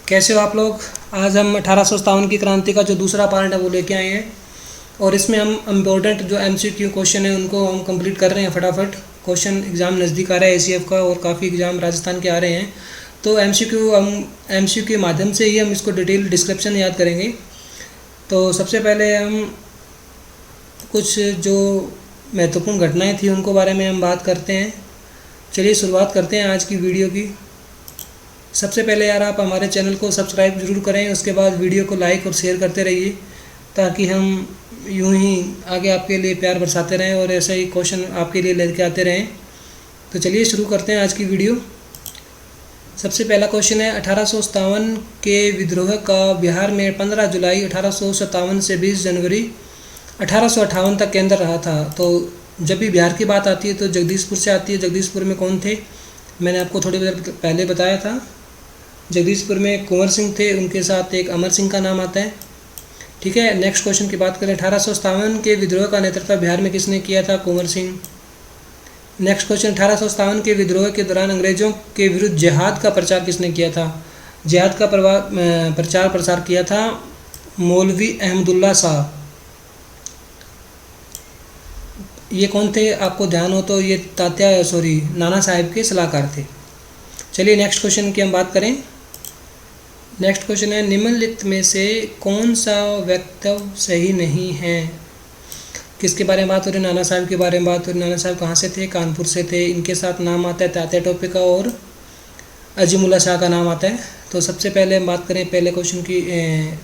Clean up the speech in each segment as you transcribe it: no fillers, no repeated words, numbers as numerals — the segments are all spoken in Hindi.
कैसे हो आप लोग। आज हम 1857 की क्रांति का जो दूसरा पार्ट है वो लेके आए हैं और इसमें हम इम्पोर्टेंट जो एमसीक्यू क्वेश्चन है उनको हम कंप्लीट कर रहे हैं फटाफट। क्वेश्चन एग्ज़ाम नज़दीक आ रहा है एसीएफ का और काफ़ी एग्ज़ाम राजस्थान के आ रहे हैं, तो एमसीक्यू के माध्यम से ही हम इसको डिटेल डिस्क्रिप्शन याद करेंगे। तो सबसे पहले हम कुछ जो महत्वपूर्ण घटनाएं थी उनको बारे में हम बात करते हैं। चलिए शुरुआत करते हैं आज की वीडियो की। सबसे पहले यार आप हमारे चैनल को सब्सक्राइब ज़रूर करें, उसके बाद वीडियो को लाइक और शेयर करते रहिए ताकि हम यूं ही आगे आपके लिए प्यार बरसाते रहें और ऐसे ही क्वेश्चन आपके लिए लेके आते रहें। तो चलिए शुरू करते हैं आज की वीडियो। सबसे पहला क्वेश्चन है 1857 के विद्रोह का बिहार में 15 जुलाई 1857 से 20 जनवरी 1858 तक केंद्र रहा था। तो जब भी बिहार की बात आती है तो जगदीशपुर से आती है। जगदीशपुर में कौन थे, मैंने आपको थोड़ी देर पहले बताया था। जगदीशपुर में कुंवर सिंह थे, उनके साथ एक अमर सिंह का नाम आता है। ठीक है, नेक्स्ट क्वेश्चन की बात करें। 1857 के विद्रोह का नेतृत्व बिहार में किसने किया था? कुंवर सिंह। नेक्स्ट क्वेश्चन, 1857 के विद्रोह के दौरान अंग्रेजों के विरुद्ध जिहाद का प्रचार किसने किया था? जिहाद का प्रचार प्रसार किया था मौलवी अहमदुल्ला शाह। ये कौन थे? आपको ध्यान हो तो ये नाना साहब के सलाहकार थे। चलिए नेक्स्ट क्वेश्चन की हम बात करें। नेक्स्ट क्वेश्चन है निम्नलिखित में से कौन सा वक्तव्य सही नहीं है? किसके बारे में बात हो रही है? नाना साहब के बारे में बात हो रही है। नाना साहब कहाँ से थे? कानपुर से थे। इनके साथ नाम आता है तात्या टोपे का और अजीमुल्ला शाह का नाम आता है। तो सबसे पहले हम बात करें पहले क्वेश्चन की,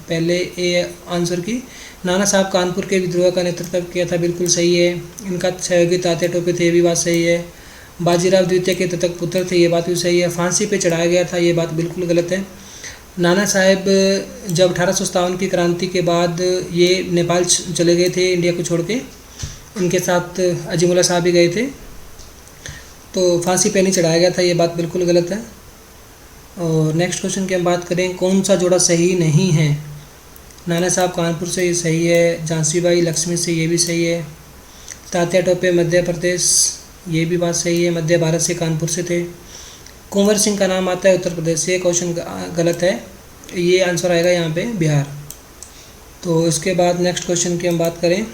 पहले ए आंसर की। नाना साहब कानपुर के विद्रोह का नेतृत्व किया था, बिल्कुल सही है। इनका सहयोगी तात्या टोपे थे, ये भी बात सही है। बाजीराव द्वितीय के दत्तक पुत्र थे, ये बात भी सही है। फांसी पे चढ़ाया गया था, ये बात बिल्कुल गलत है। नाना साहब जब 1857 की क्रांति के बाद ये नेपाल चले गए थे इंडिया को छोड़ के, इनके साथ अजीमुल्ला शाह भी गए थे, तो फांसी पे नहीं चढ़ाया गया था, ये बात बिल्कुल गलत है। और नेक्स्ट क्वेश्चन की हम बात करें कौन सा जोड़ा सही नहीं है? नाना साहब कानपुर से ये सही है। झांसी बाई लक्ष्मी से ये भी सही है। तात्या टोपे मध्य प्रदेश, ये भी बात सही है, मध्य भारत से कानपुर से थे। कुंवर सिंह का नाम आता है उत्तर प्रदेश से, क्वेश्चन गलत है, ये आंसर आएगा यहाँ पे बिहार। तो इसके बाद नेक्स्ट क्वेश्चन की हम बात करें।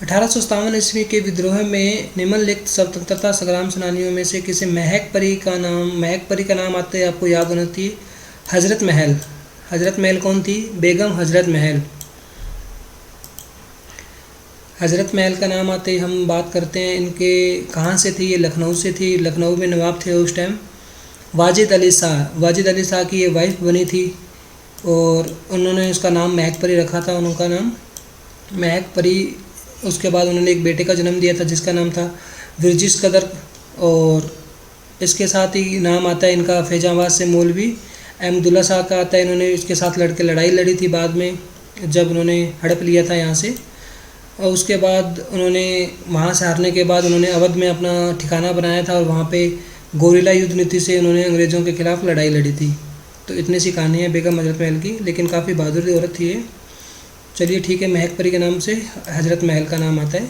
1857 ईस्वी के विद्रोह में निम्नलिखित स्वतंत्रता संग्राम सेनानियों में से किसे महक परी का नाम आता है? आपको याद होना थी हजरत महल। हजरत महल कौन थी? बेगम हजरत महल। हजरत महल का नाम आते ही हम बात करते हैं इनके कहाँ से थी। ये लखनऊ से थी, लखनऊ में नवाब थे उस टाइम। वाजिद अली शाह की ये वाइफ बनी थी और उन्होंने उसका नाम महक परी रखा था, उनका नाम महक परी। उसके बाद उन्होंने एक बेटे का जन्म दिया था जिसका नाम था विरजिस कदर। और इसके साथ ही नाम आता है इनका फैजाबाद से मौलवी अहमदुल्ला शाह का आता है। इन्होंने इसके साथ लड़के लड़ाई लड़ी थी बाद में जब उन्होंने हड़प लिया था यहाँ से। और उसके बाद उन्होंने वहाँ से हारने के बाद उन्होंने अवध में अपना ठिकाना बनाया था और वहाँ पे गोरिल्ला युद्ध नीति से उन्होंने अंग्रेज़ों के खिलाफ लड़ाई लड़ी थी। तो इतनी सी कहानी है बेगम हजरत महल की, लेकिन काफ़ी बहादुर औरत थी ये। चलिए ठीक है, महक परी के नाम से हजरत महल का नाम आता है।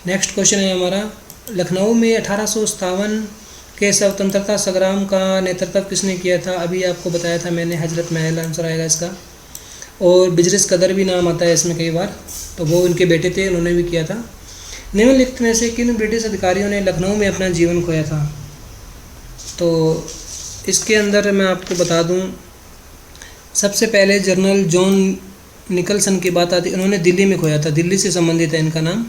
नेक्स्ट क्वेश्चन है हमारा, लखनऊ में 1857 के स्वतंत्रता संग्राम का नेतृत्व किसने किया था? अभी आपको बताया था मैंने, हजरत महल आंसर आएगा इसका। और बिजरिस कदर भी नाम आता है इसमें कई बार, तो वो इनके बेटे थे, उन्होंने भी किया था। निम्नलिखित में से किन ब्रिटिश अधिकारियों ने लखनऊ में अपना जीवन खोया था? तो इसके अंदर मैं आपको बता दूं, सबसे पहले जनरल जॉन निकलसन की बात आती है, उन्होंने दिल्ली में खोया था, दिल्ली से संबंधित है इनका नाम।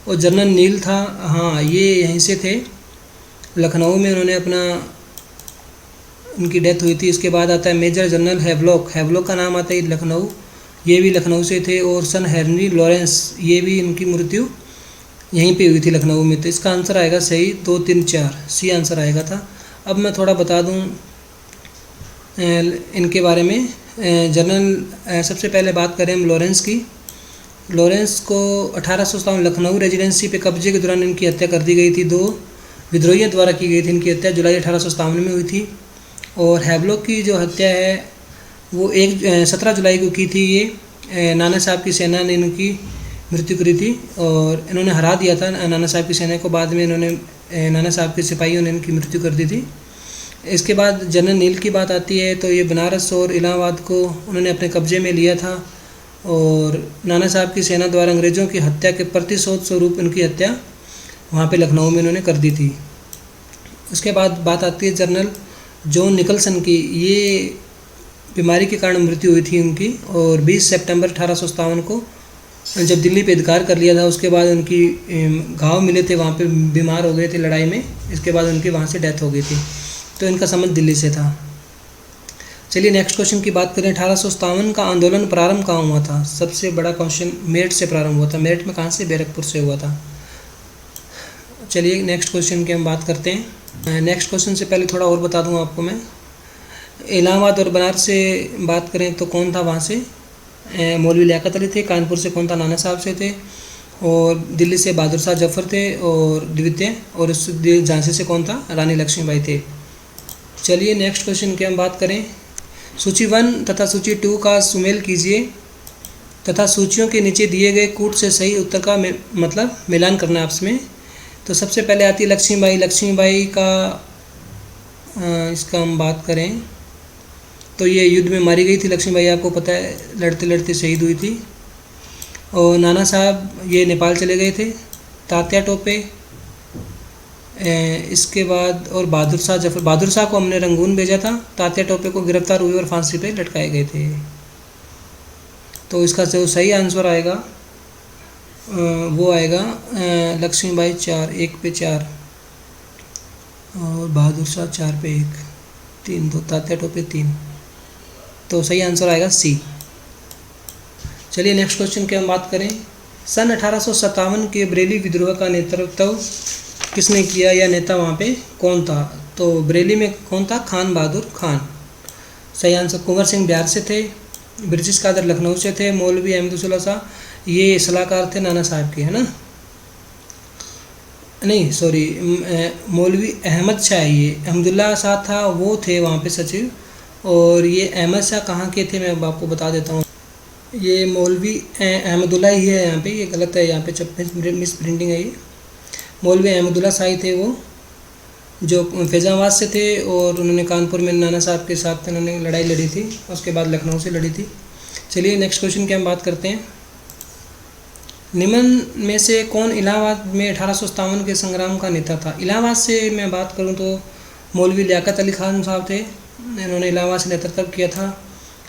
और जनरल नील था, हाँ ये यहीं से थे, लखनऊ में उन्होंने अपना उनकी डेथ हुई थी। इसके बाद आता है मेजर जनरल हैवलॉक का नाम आता है लखनऊ, ये भी लखनऊ से थे। और सन हेनरी लॉरेंस, ये भी इनकी मृत्यु यहीं पे हुई थी लखनऊ में। तो इसका आंसर आएगा सही 2, 3, 4 सी आंसर आएगा था। अब मैं थोड़ा बता दूं इनके बारे में। जनरल सबसे पहले बात करें हम लॉरेंस की। लॉरेंस को 1857 लखनऊ रेजिडेंसी पे कब्जे के दौरान इनकी हत्या कर दी गई थी। 2 विद्रोहियों द्वारा की गई थी इनकी हत्या, जुलाई 1857 में हुई थी। और हैवलॉक की जो हत्या है वो 17 जुलाई को की थी। ये नाना साहब की सेना ने इनकी मृत्यु करी थी और इन्होंने हरा दिया था नाना साहब की सेना को। बाद में इन्होंने नाना साहब के सिपाहियों ने इनकी मृत्यु कर दी थी। इसके बाद जनरल नील की बात आती है, तो ये बनारस और इलाहाबाद को उन्होंने अपने कब्जे में लिया था और नाना साहब की सेना द्वारा अंग्रेज़ों की हत्या के प्रतिशोध स्वरूप उनकी हत्या वहाँ पे लखनऊ में उन्होंने कर दी थी। उसके बाद बात आती है जनरल जॉन निकलसन की। ये बीमारी के कारण मृत्यु हुई थी उनकी, और 20 सितंबर 1857 को जब दिल्ली पे अधिकार कर लिया था, उसके बाद उनकी घाव मिले थे, वहाँ पे बीमार हो गए थे लड़ाई में, इसके बाद उनकी वहाँ से डेथ हो गई थी। तो इनका संबंध दिल्ली से था। चलिए नेक्स्ट क्वेश्चन की बात करें। 1857 का आंदोलन प्रारंभ कहाँ हुआ था? सबसे बड़ा क्वेश्चन, मेरठ से प्रारंभ हुआ था। मेरठ में कहाँ से? बैरकपुर से हुआ था। चलिए नेक्स्ट क्वेश्चन की हम बात करते हैं। नेक्स्ट क्वेश्चन से पहले थोड़ा और बता दूँ आपको मैं। इलाहाबाद और बनारस से बात करें तो कौन था वहाँ से? मौलवी लियाकत अली थे। कानपुर से कौन था? नाना साहब से थे। और दिल्ली से बहादुर शाह जफर थे और द्वितीय। और झांसी से कौन था? रानी लक्ष्मीबाई थे। चलिए नेक्स्ट क्वेश्चन की हम बात करें। सूची 1 तथा सूची 2 का सुमेल कीजिए तथा सूचियों के नीचे दिए गए कूट से सही उत्तर का मतलब मिलान करना आपस में। तो सबसे पहले आती है लक्ष्मीबाई। लक्ष्मीबाई का इसका हम बात करें तो ये युद्ध में मारी गई थी लक्ष्मीबाई, आपको पता है, लड़ते लड़ते शहीद हुई थी। और नाना साहब ये नेपाल चले गए थे। तात्या टोपे, इसके बाद और बहादुर शाह जफर। बहादुर शाह को हमने रंगून भेजा था, तात्या टोपे को गिरफ्तार हुए और फांसी पे लटकाए गए थे। तो इसका जो सही आंसर आएगा वो आएगा लक्ष्मीबाई 4, 1 पे 4 और बहादुर शाह 4 पे 1, 3 2, तात्या टोपे 3। तो सही आंसर आएगा सी। चलिए नेक्स्ट क्वेश्चन की हम बात करें। सन 1857 के बरेली विद्रोह का नेतृत्व किसने किया या नेता वहाँ पे कौन था? तो बरेली में कौन था? खान बहादुर खान। सही आंसर। कुंवर सिंह बिहार से थे। ब्रिटिश कादर लखनऊ से थे। मौलवी अहमदुल्ला शाह ये सलाहकार थे नाना साहब के, है ना? नहीं सॉरी, मौलवी अहमद शाह, ये अहमदुल्ला शाह था, वो थे वहाँ पे सचिव। और ये अहमद शाह कहाँ के थे मैं आपको बता देता हूँ। ये मौलवी अहमदुल्ला ही है यहाँ पे, ये गलत है, यहाँ पे मिस प्रिंटिंग है। ये मौलवी अहमदुल्ला शाही थे, वो जो फैज़ाबाद से थे और उन्होंने कानपुर में नाना साहब के साथ उन्होंने लड़ाई लड़ी थी, उसके बाद लखनऊ से लड़ी थी। चलिए नेक्स्ट क्वेश्चन की हम बात करते हैं। निम्न में से कौन इलाहाबाद में 1857 के संग्राम का नेता था? इलाहाबाद से मैं बात करूं तो मौलवी लियाकत अली खान साहब थे, इन्होंने इलाहाबाद से नेतृत्व किया था।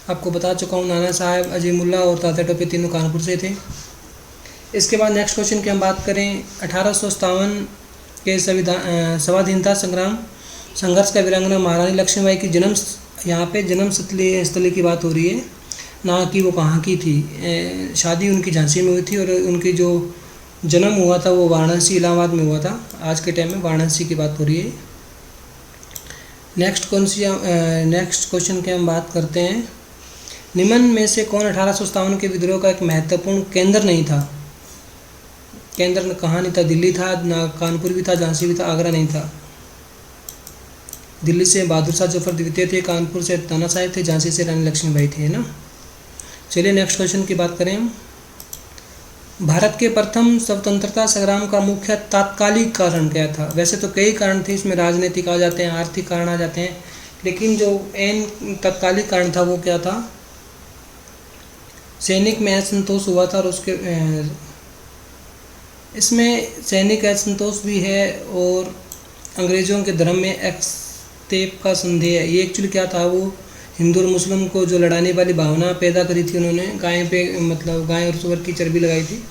आपको बता चुका हूं, नाना साहब, अजीमुल्ला और तात्या टोपे तीनों कानपुर से थे। इसके बाद नेक्स्ट क्वेश्चन की हम बात करें। 1857 के स्वाधीनता संग्राम संघर्ष का वीरांगना महारानी लक्ष्मीबाई की जन्म, यहाँ पे जन्म स्थली की बात हो रही है, ना कि वो कहाँ की थी। शादी उनकी झांसी में हुई थी और उनकी जो जन्म हुआ था वो वाराणसी इलाहाबाद में हुआ था। आज के टाइम में वाराणसी की बात हो रही है। नेक्स्ट क्वेश्चन की हम बात करते हैं। निम्न में से कौन 1857 के विद्रोह का एक महत्वपूर्ण केंद्र नहीं था? केंद्र कहाँ नहीं था? दिल्ली था ना, कानपुर भी था, झांसी भी था, आगरा नहीं था। दिल्ली से बहादुर शाह जफर द्वितीय थे, कानपुर से नाना साहब थे, झांसी से रानी लक्ष्मीबाई थे, है ना। चलिए नेक्स्ट क्वेश्चन की बात करें हम। भारत के प्रथम स्वतंत्रता संग्राम का मुख्य तात्कालिक कारण क्या था? वैसे तो कई कारण थे, इसमें राजनीतिक आ जाते हैं, आर्थिक कारण आ जाते हैं, लेकिन जो एन तात्कालिक कारण था वो क्या था? सैनिक में असंतोष हुआ था और उसके इसमें सैनिक असंतोष भी है और अंग्रेज़ों के धर्म में एक्सतेप का संदेह है। ये एक्चुअली क्या था, वो हिंदू और मुस्लिम को जो लड़ाने वाली भावना पैदा करी थी उन्होंने, गाय पे मतलब गाय और सुअर की चर्बी लगाई थी।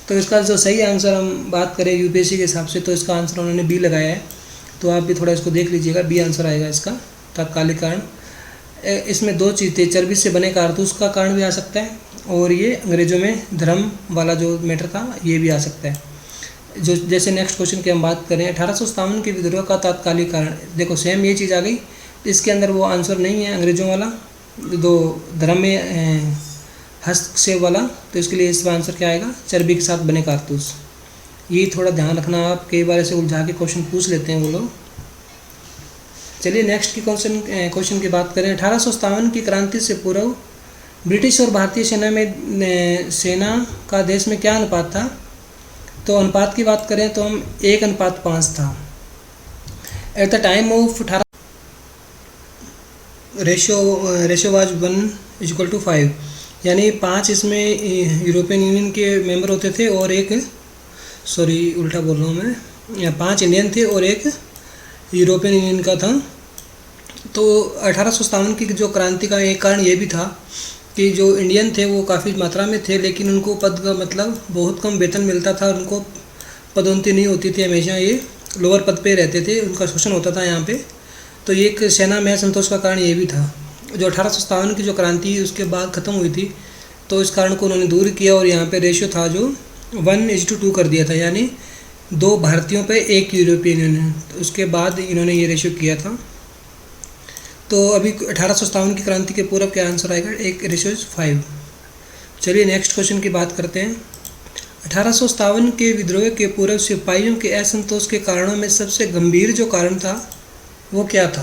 तो इसका जो सही आंसर हम बात करें यूपीएससी के हिसाब से, तो इसका आंसर उन्होंने बी लगाया है। तो आप भी थोड़ा इसको देख लीजिएगा, बी आंसर आएगा इसका तात्कालिक कारण। इसमें दो चीज़ थे, चर्बी से बने कारतूस का कारण भी आ सकता है और ये अंग्रेज़ों में धर्म वाला जो मैटर था ये भी आ सकता है। जो जैसे नेक्स्ट क्वेश्चन की हम बात करें, 1857 के विद्रोह का तात्कालिक कारण, देखो सेम ये चीज़ आ गई, इसके अंदर वो आंसर नहीं है अंग्रेज़ों वाला, दो धर्म में हस्तक्षेप वाला, तो इसके लिए इसका आंसर क्या आएगा? चर्बी के साथ बने कारतूस। ये थोड़ा ध्यान रखना, आप कई बार ऐसे उलझा के क्वेश्चन पूछ लेते हैं वो लोग। चलिए नेक्स्ट की क्वेश्चन की बात करें। 1857 की क्रांति से पूर्व ब्रिटिश और भारतीय सेना का देश में क्या अनुपात था? तो अनुपात की बात करें तो हम 1:5 था। At the time of ratio was 1:5, यानी 5 इसमें यूरोपियन यूनियन के मेंबर होते थे और एक, सॉरी उल्टा बोल रहा हूँ मैं, या 5 इंडियन थे और एक यूरोपियन यूनियन का था। तो 1857 की जो क्रांति का एक कारण ये भी था कि जो इंडियन थे वो काफ़ी मात्रा में थे, लेकिन उनको पद का मतलब बहुत कम वेतन मिलता था, उनको पदोन्नति नहीं होती थी, हमेशा ये लोअर पद पे रहते थे, उनका शोषण होता था यहाँ पे। तो ये एक सेना में असंतोष का कारण ये भी था। जो 1857 की जो क्रांति उसके बाद ख़त्म हुई थी, तो इस कारण को उन्होंने दूर किया और यहाँ पे रेशियो था जो 1:2 कर दिया था, यानी 2 भारतीयों पे 1 यूरोपियन यूनियन। तो उसके बाद इन्होंने ये रेशियो किया था। तो अभी 1857 की क्रांति के पूर्व क्या आंसर आएगा, 1:5। चलिए नेक्स्ट क्वेश्चन की बात करते हैं। 1857 के विद्रोह के पूर्व सिपाहियों के असंतोष के कारणों में सबसे गंभीर जो कारण था वो क्या था?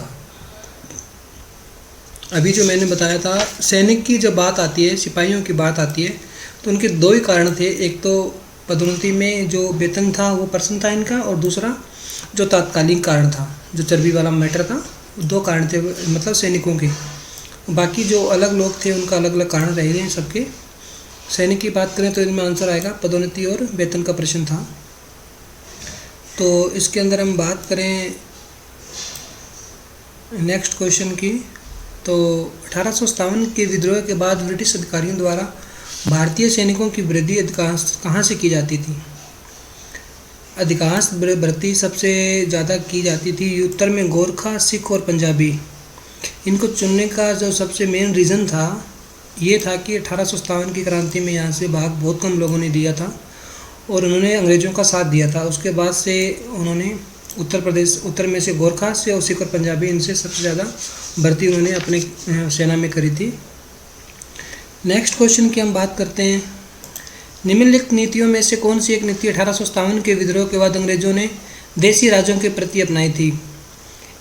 अभी जो मैंने बताया था, सैनिक की जब बात आती है, सिपाहियों की बात आती है, तो उनके 2 ही कारण थे। एक तो पदोन्नति में जो वेतन था वो पर्सन था इनका, और दूसरा जो तात्कालिक कारण था, जो चर्बी वाला मैटर था, 2 कारण थे मतलब सैनिकों के। बाकी जो अलग लोग थे उनका अलग अलग कारण रह गए सबके। सैनिक की बात करें तो इनमें आंसर आएगा पदोन्नति और वेतन का प्रश्न था। तो इसके अंदर हम बात करें नेक्स्ट क्वेश्चन की, तो 1857 के विद्रोह के बाद ब्रिटिश अधिकारियों द्वारा भारतीय सैनिकों की वृद्धि अधिकांश कहाँ से की जाती थी? अधिकांश भर्ती सबसे ज़्यादा की जाती थी उत्तर में गोरखा, सिख और पंजाबी। इनको चुनने का जो सबसे मेन रीज़न था ये था कि 1857 की क्रांति में यहाँ से भाग बहुत कम लोगों ने दिया था और उन्होंने अंग्रेज़ों का साथ दिया था। उसके बाद से उन्होंने उत्तर में से गोरखा से और सिख और पंजाबी, इनसे सबसे ज़्यादा भर्ती उन्होंने अपने सेना में करी थी। नेक्स्ट क्वेश्चन की हम बात करते हैं। निम्नलिखित नीतियों में से कौन सी एक नीति 1857 के विद्रोह के बाद अंग्रेज़ों ने देसी राज्यों के प्रति अपनाई थी?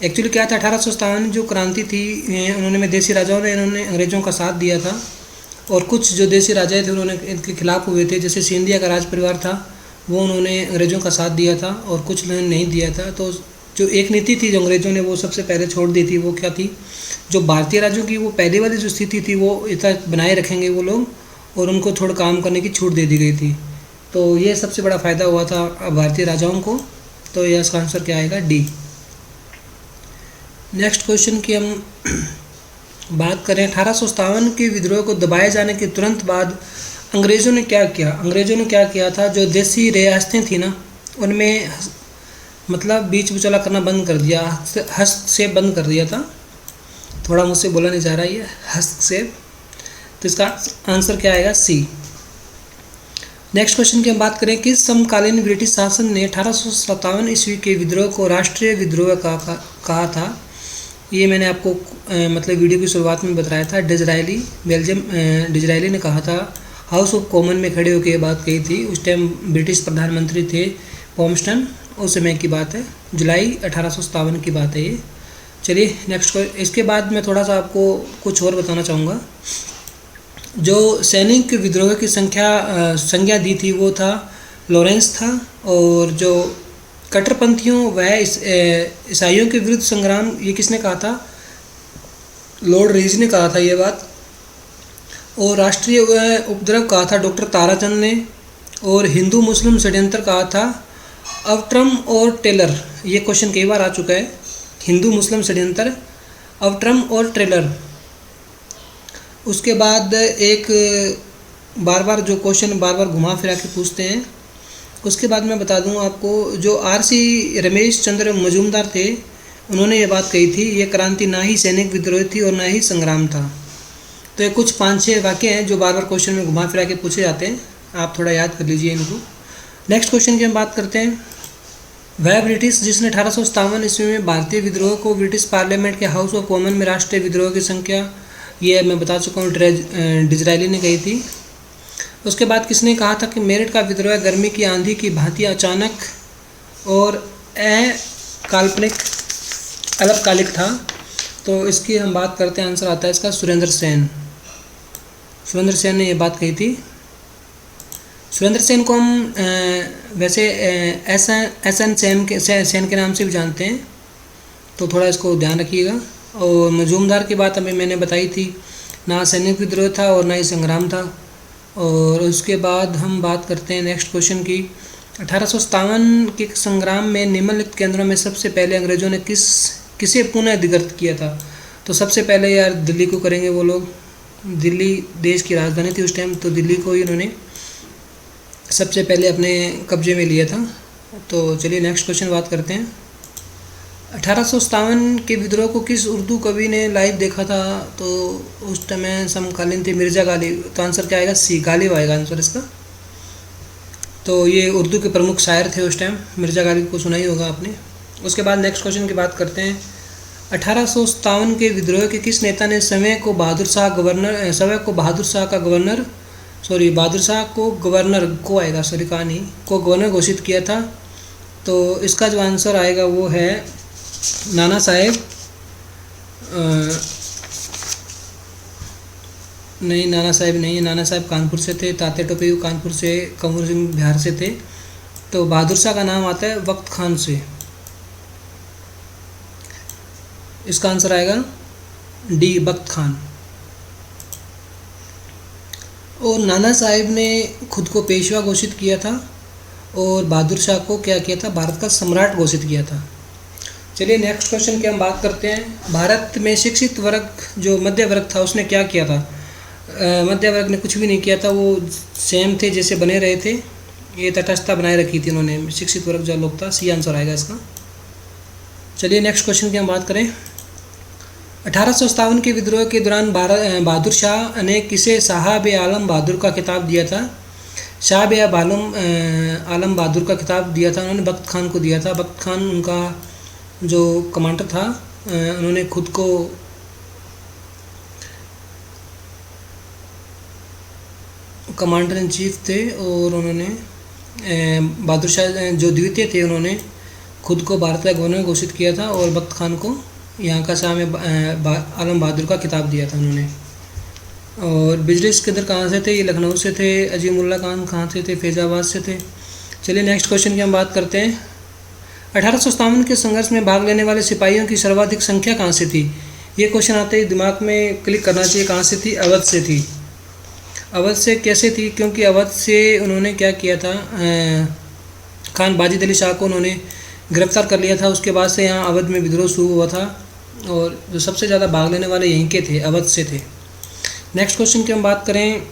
एक्चुअली क्या था, 1857 जो क्रांति थी उन्होंने में देसी राजाओं ने इन्होंने अंग्रेज़ों का साथ दिया था और कुछ जो देसी राजा थे उन्होंने इनके खिलाफ हुए थे। जैसे सिंधिया का राज परिवार था वो उन्होंने अंग्रेज़ों का साथ दिया था और कुछ ने नहीं दिया था। तो जो एक नीति थी जो अंग्रेज़ों ने वो सबसे पहले छोड़ दी थी, वो क्या थी, जो भारतीय राज्यों की वो पहले वाली जो स्थिति थी वो इतना बनाए रखेंगे वो लोग, और उनको थोड़ा काम करने की छूट दे दी गई थी। तो ये सबसे बड़ा फ़ायदा हुआ था भारतीय राजाओं को। तो यह इसका आंसर क्या आएगा, डी। नेक्स्ट क्वेश्चन की हम बात करें। 1857 के विद्रोह को दबाए जाने के तुरंत बाद अंग्रेज़ों ने क्या किया? अंग्रेज़ों ने क्या किया था, जो देसी रियासतें थी ना उनमें मतलब बीच बिचौला करना बंद कर दिया, हस्तक्षेप बंद कर दिया था। थोड़ा मुझसे बोला नहीं जा रहा है हस्तक्षेप, तो इसका आंसर क्या आएगा, सी। नेक्स्ट क्वेश्चन की हम बात करें। किस समकालीन ब्रिटिश शासन ने 1857 ईस्वी के विद्रोह को राष्ट्रीय विद्रोह कहा था? ये मैंने आपको मतलब वीडियो की शुरुआत में बताया था। डिज़रायली, बेल्जियम डिज़रायली ने कहा था, हाउस ऑफ कॉमन में खड़े होकर ये बात कही थी। उस टाइम ब्रिटिश प्रधानमंत्री थे पॉम्स्टन, उस समय की बात है, जुलाई 1857 की बात है ये। चलिए नेक्स्ट, इसके बाद मैं थोड़ा सा आपको कुछ और बताना चाहूँगा। जो सैनिक विद्रोह की संज्ञा दी थी वो था लॉरेंस था, और जो कट्टरपंथियों व ईसाइयों के विरुद्ध संग्राम ये किसने कहा था, लॉर्ड रीज ने कहा था ये बात। और राष्ट्रीय उपद्रव कहा था डॉक्टर ताराचंद ने। और हिंदू मुस्लिम षड्यंत्र कहा था अवट्रम और टेलर। ये क्वेश्चन कई बार आ चुका है, हिंदू मुस्लिम षड्यंत्र, अवट्रम और टेलर। उसके बाद एक बार बार जो क्वेश्चन बार बार घुमा फिरा के पूछते हैं, उसके बाद मैं बता दूं आपको, जो आर.सी. रमेश चंद्र मजूमदार थे उन्होंने ये बात कही थी, ये क्रांति ना ही सैनिक विद्रोह थी और ना ही संग्राम था। तो ये कुछ 5-6 वाक्य हैं जो बार बार क्वेश्चन में घुमा फिरा के पूछे जाते हैं, आप थोड़ा याद कर लीजिए इनको। नेक्स्ट क्वेश्चन की हम बात करते हैं। वह ब्रिटिश जिसने 1857 ईस्वी में भारतीय विद्रोह को ब्रिटिश पार्लियामेंट के हाउस ऑफ कॉमन में राष्ट्रीय विद्रोह की संख्या, ये मैं बता चुका हूँ, डिज़रायली ने कही थी। उसके बाद किसने कहा था कि मेरठ का विद्रोह गर्मी की आंधी की भांति अचानक और काल्पनिक अल्पकालिक था? तो इसकी हम बात करते हैं, आंसर आता है इसका सुरेंद्र सेन। सुरेंद्र सेन ने ये बात कही थी। सुरेंद्र सेन को हम वैसे एस एन सेन के नाम से भी जानते हैं, तो थोड़ा इसको ध्यान रखिएगा। और मजूमदार की बात अभी मैंने बताई थी, ना सैनिक विद्रोह था और ना ही संग्राम था। और उसके बाद हम बात करते हैं नेक्स्ट क्वेश्चन की। 1857 के संग्राम में निम्नलिखित केंद्रों में सबसे पहले अंग्रेजों ने किसे पुनः अधिकृत किया था? तो सबसे पहले यार दिल्ली को करेंगे वो लोग। दिल्ली देश की राजधानी थी उस टाइम, तो दिल्ली को ही उन्होंने सबसे पहले अपने कब्जे में लिया था। तो चलिए नेक्स्ट क्वेश्चन बात करते हैं। 1857 के विद्रोह को किस उर्दू कवि ने लाइव देखा था? तो उस समय समकालीन थे मिर्ज़ा गालिब। तो आंसर क्या आएगा? सी, गालिब आएगा आंसर इसका। तो ये उर्दू के प्रमुख शायर थे उस टाइम, मिर्ज़ा गालिब को सुना ही होगा आपने। उसके बाद नेक्स्ट क्वेश्चन की बात करते हैं। 1857 के विद्रोह के किस नेता ने बहादुर शाह को बहादुर शाह को गवर्नर को आएगा, सॉरी कहा नहीं, को गवर्नर घोषित किया था? तो इसका जो आंसर आएगा वो है नाना साहेब नहीं, नाना साहेब नहीं है, नाना साहेब कानपुर से थे, तात्या टोपे कानपुर से, कंवर सिंह बिहार से थे। तो बहादुर शाह का नाम आता है वक्त खान से। इसका आंसर आएगा डी, वक्त खान। और नाना साहेब ने खुद को पेशवा घोषित किया था और बहादुर शाह को क्या किया था? भारत का सम्राट घोषित किया था। चलिए नेक्स्ट क्वेश्चन की हम बात करते हैं। भारत में शिक्षित वर्ग जो मध्य वर्ग था उसने क्या किया था? मध्य वर्ग ने कुछ भी नहीं किया था, वो सेम थे जैसे बने रहे थे, ये तटस्थता बनाए रखी थी उन्होंने। शिक्षित वर्ग जो लोग था, सी आंसर आएगा इसका। चलिए नेक्स्ट क्वेश्चन की हम बात करें। 1857 के विद्रोह के दौरान बहादुर शाह ने किसे साहब आलम बहादुर का खिताब दिया था? साहब आलम बहादुर का खिताब दिया था उन्होंने वक्त खान को दिया था। वक्त खान उनका जो कमांडर था, उन्होंने खुद को कमांडर इन चीफ थे और उन्होंने बहादुर शाह जो द्वितीय थे उन्होंने खुद को भारत का गवर्नर घोषित किया था और वक्त खान को यहाँ का शाह में आलम बहादुर का खिताब दिया था उन्होंने। और बिजली के अंदर कहाँ से थे? ये लखनऊ से थे। अजीमुल्ला खान कहाँ से थे? फैज़ाबाद से थे। चलिए नेक्स्ट क्वेश्चन की हम बात करते हैं। 1857 के संघर्ष में भाग लेने वाले सिपाहियों की सर्वाधिक संख्या कहाँ से थी? ये क्वेश्चन आते ही दिमाग में क्लिक करना चाहिए, कहाँ से थी? अवध से थी। अवध से कैसे थी? क्योंकि अवध से उन्होंने क्या किया था, खान बाजिद अली शाह को उन्होंने गिरफ्तार कर लिया था। उसके बाद से यहाँ अवध में विद्रोह शुरू हुआ था और जो सबसे ज़्यादा भाग लेने वाले यहीं के थे, अवध से थे। नेक्स्ट क्वेश्चन की हम बात करें।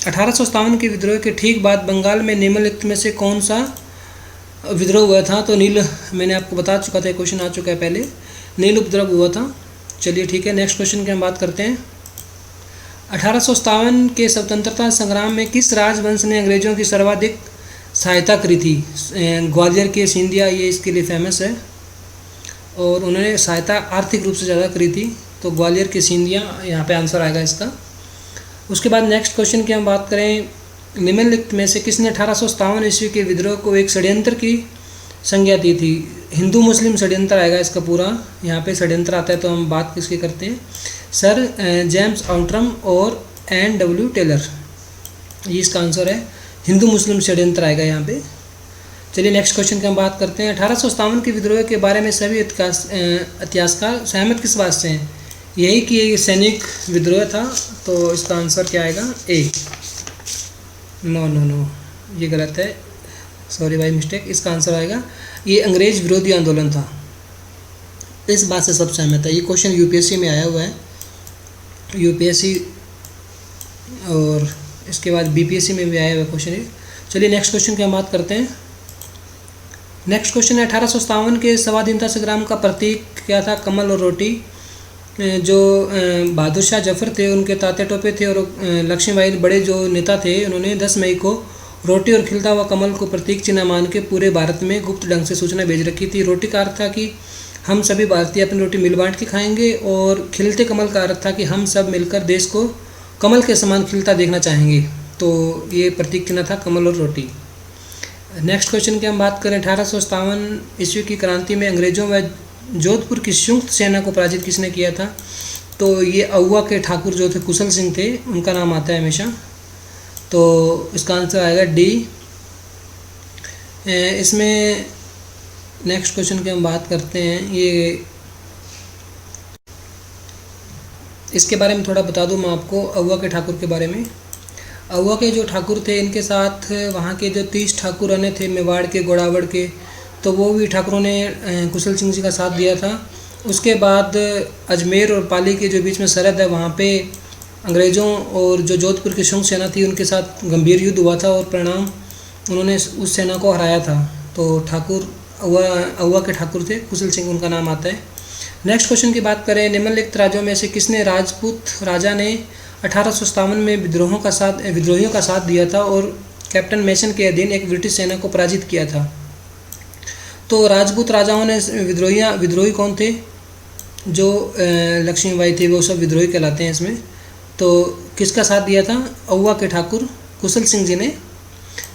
1857 के विद्रोह के ठीक बाद बंगाल में निम्नलिखित में से कौन सा विद्रोह हुआ था? तो नील, मैंने आपको बता चुका था, क्वेश्चन आ चुका है पहले, नील उपद्रव हुआ था। चलिए ठीक है, नेक्स्ट क्वेश्चन की हम बात करते हैं। 1857 के स्वतंत्रता संग्राम में किस राजवंश ने अंग्रेजों की सर्वाधिक सहायता करी थी? ग्वालियर के सिंधिया, ये इसके लिए फेमस है और उन्होंने सहायता आर्थिक रूप से ज़्यादा करी थी। तो ग्वालियर के सिंधिया यहाँ पे आंसर आएगा इसका। उसके बाद नेक्स्ट क्वेश्चन की हम बात करें। निम्नलिखित में से किसने 1857 ईस्वी के विद्रोह को एक षड्यंत्र की संज्ञा दी थी? हिंदू मुस्लिम षड्यंत्र आएगा इसका पूरा। यहाँ पे षड्यंत्र आता है तो हम बात किसकी करते हैं? सर जेम्स आउट्रम और N.W. टेलर, ये इसका आंसर है। हिंदू मुस्लिम षड्यंत्र आएगा यहाँ पे। चलिए नेक्स्ट क्वेश्चन की हम बात करते हैं। 1857 के विद्रोह के बारे में सभी इतिहासकार सहमत किस बात से हैं? यही कि ये सैनिक विद्रोह था। तो इसका आंसर क्या आएगा? ए। नो, ये गलत है, सॉरी बाई मिस्टेक। इसका आंसर आएगा ये अंग्रेज विरोधी आंदोलन था। इस बात से सब सहमत है। ये क्वेश्चन यूपीएससी में आया हुआ है, यूपीएससी और इसके बाद बीपीएससी में भी आया हुआ क्वेश्चन। चलिए नेक्स्ट क्वेश्चन की हम बात करते हैं। नेक्स्ट क्वेश्चन है 1857 के स्वाधीनता संग्राम का प्रतीक क्या था? कमल और रोटी। जो बहादुर शाह जफर थे उनके तात्या टोपे थे और लक्ष्मीबाई बड़े जो नेता थे, उन्होंने 10 मई को रोटी और खिलता हुआ कमल को प्रतीक चिन्ह मान के पूरे भारत में गुप्त ढंग से सूचना भेज रखी थी। रोटी का अर्थ था कि हम सभी भारतीय अपनी रोटी मिल बांट के खाएंगे और खिलते कमल का अर्थ था कि हम सब मिलकर देश को कमल के समान खिलता देखना चाहेंगे। तो ये प्रतीक चिन्ह था कमल और रोटी। नेक्स्ट क्वेश्चन की हम बात करें। 1857 ईस्वी की क्रांति में अंग्रेजों व जोधपुर की संयुक्त सेना को पराजित किसने किया था? तो ये अहुआ के ठाकुर जो थे, कुशल सिंह थे, उनका नाम आता है हमेशा। तो इसका आंसर आएगा डी। इसमें नेक्स्ट क्वेश्चन की हम बात करते हैं। ये इसके बारे में थोड़ा बता दूं मैं आपको अहुआ के ठाकुर के बारे में। अहुआ के जो ठाकुर थे, इनके साथ वहाँ के जो 30 ठाकुर आने थे मेवाड़ के, गोड़ावड़ के, तो वो भी ठाकुरों ने कुशल सिंह जी का साथ दिया था। उसके बाद अजमेर और पाली के जो बीच में सरहद है, वहाँ पे अंग्रेज़ों और जो जोधपुर की शुंग सेना थी उनके साथ गंभीर युद्ध हुआ था और परिणाम उन्होंने उस सेना को हराया था। तो ठाकुर अहुआ के ठाकुर थे, कुशल सिंह उनका नाम आता है। नेक्स्ट क्वेश्चन की बात करें, निम्नलिखित राज्यों में से किसने राजपूत राजा ने 1857 में विद्रोहियों का साथ दिया था और कैप्टन मेसन के अधीन एक ब्रिटिश सेना को पराजित किया था? तो राजपूत राजाओं ने विद्रोही कौन थे? जो लक्ष्मीबाई थे, वो सब विद्रोही कहलाते हैं इसमें। तो किसका साथ दिया था? अहुआ के ठाकुर कुशल सिंह जी ने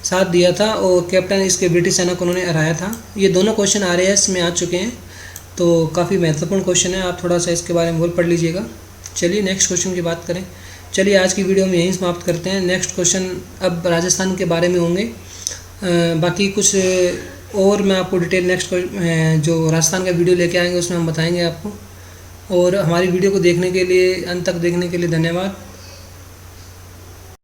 साथ दिया था और कैप्टन इसके ब्रिटिश सेना को उन्होंने हराया था। ये दोनों क्वेश्चन RAS में आ चुके हैं, तो काफ़ी महत्वपूर्ण क्वेश्चन है, आप थोड़ा सा इसके बारे में और पढ़ लीजिएगा। चलिए नेक्स्ट क्वेश्चन की बात करें। चलिए आज की वीडियो में यहीं समाप्त करते हैं। नेक्स्ट क्वेश्चन अब राजस्थान के बारे में होंगे। बाकी कुछ और मैं आपको डिटेल नेक्स्ट जो राजस्थान का वीडियो लेके आएंगे उसमें हम बताएंगे आपको। और हमारी वीडियो को देखने के लिए, अंत तक देखने के लिए धन्यवाद।